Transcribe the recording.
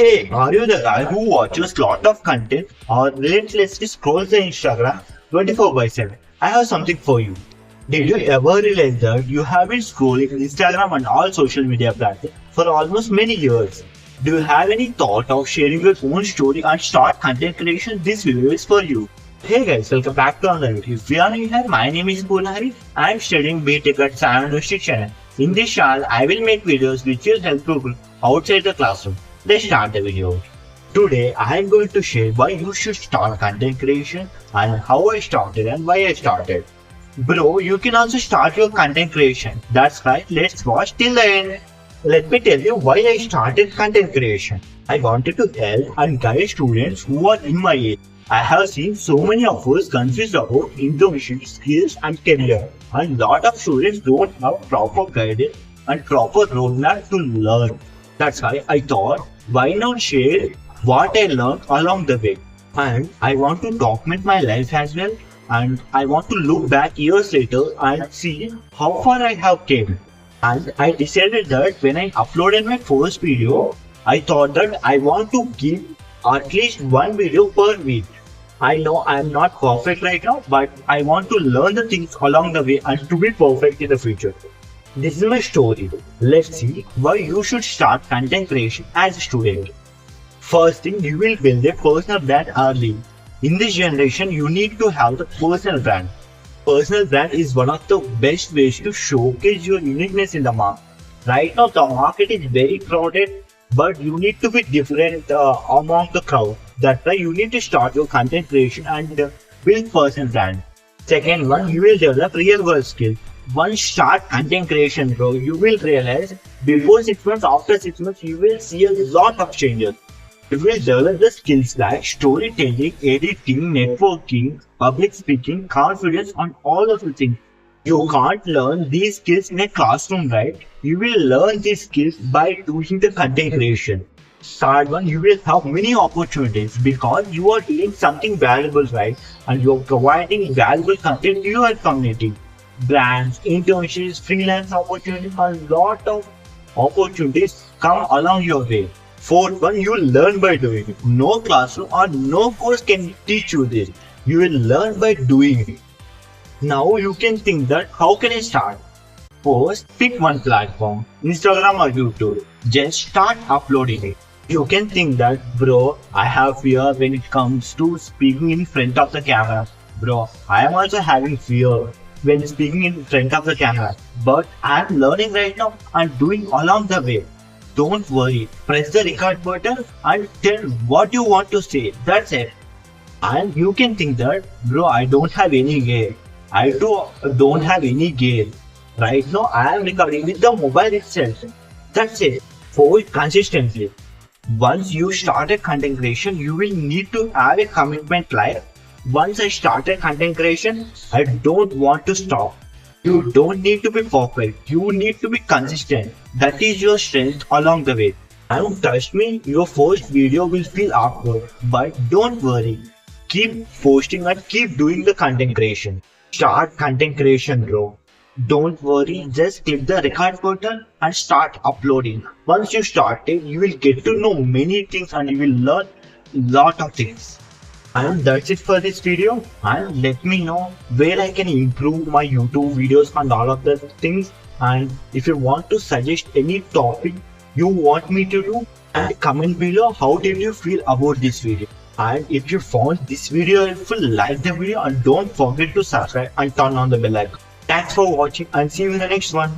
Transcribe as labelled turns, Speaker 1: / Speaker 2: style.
Speaker 1: Hey, are you the guy who watches lot of content or relentlessly scrolls the Instagram 24 by 7? I have something for you. Did you ever realize that you have been scrolling Instagram and all social media platforms for almost many years? Do you have any thought of sharing your own story and start content creation? This video is for you. Hey guys, welcome back to another video. If you are new here, my name is Poorna Hari. I am studying B.Tech at Sai University, Chennai. In this channel, I will make videos which will help people outside the classroom. Let's start the video. Today, I am going to share why you should start content creation and how I started and why I started. Bro, you can also start your content creation. That's right, let's watch till the end. Let me tell you why I started content creation. I wanted to help and guide students who are in my age. I have seen so many of us confused about internship, skills and career, and lot of students don't have proper guidance and proper roadmap to learn. That's why I thought, why not share what I learned along the way? And I want to document my life as well, and I want to look back years later and see how far I have came. And I decided that when I uploaded my first video, I thought that I want to give at least one video per week. I know I am not perfect right now, but I want to learn the things along the way and to be perfect in the future. This is my story. Let's see why you should start content creation as a student. First thing, you will build a personal brand early. In this generation, you need to have the personal brand. Personal brand is one of the best ways to showcase your uniqueness in the market. Right now, the market is very crowded, but you need to be different among the crowd. That's why you need to start your content creation and build personal brand. Second one, you will develop real world skills. Once start content creation, bro, you will realize before 6 months, after 6 months, you will see a lot of changes. You will develop the skills like storytelling, editing, networking, public speaking, confidence, and all of the things. You can't learn these skills in a classroom, right? You will learn these skills by doing the content creation. Third one, you will have many opportunities because you are doing something valuable, right? And you are providing valuable content to your community. Brands, internships, freelance opportunities, a lot of opportunities come along your way. Fourth one, you will learn by doing it. No classroom or no course can teach you this. You will learn by doing it. Now you can think that how can I start? First, pick one platform, Instagram or YouTube. Just start uploading it. You can think that, bro, I have fear when it comes to speaking in front of the camera. Bro, I am also having fear when speaking in front of the camera. But I am learning right now and doing along the way. Don't worry, press the record button and tell what you want to say. That's it. And you can think that, bro, I don't have any gear. I don't have any gear. Right now, I am recording with the mobile itself. That's it. For consistency. Once you started content creation, you will need to have a commitment like, once I started content creation, I don't want to stop. You don't need to be perfect. You need to be consistent. That is your strength along the way. And trust me, your first video will feel awkward. But don't worry. Keep posting and keep doing the content creation. Start content creation, bro. Don't worry, just click the record button and start uploading. Once you start it, you will get to know many things and you will learn a lot of things. And that's it for this video. And let me know where I can improve my YouTube videos and all of the things. And if you want to suggest any topic you want me to do, and comment below how did you feel about this video. And if you found this video helpful, like the video and don't forget to subscribe and turn on the bell icon. Thanks for watching and see you in the next one.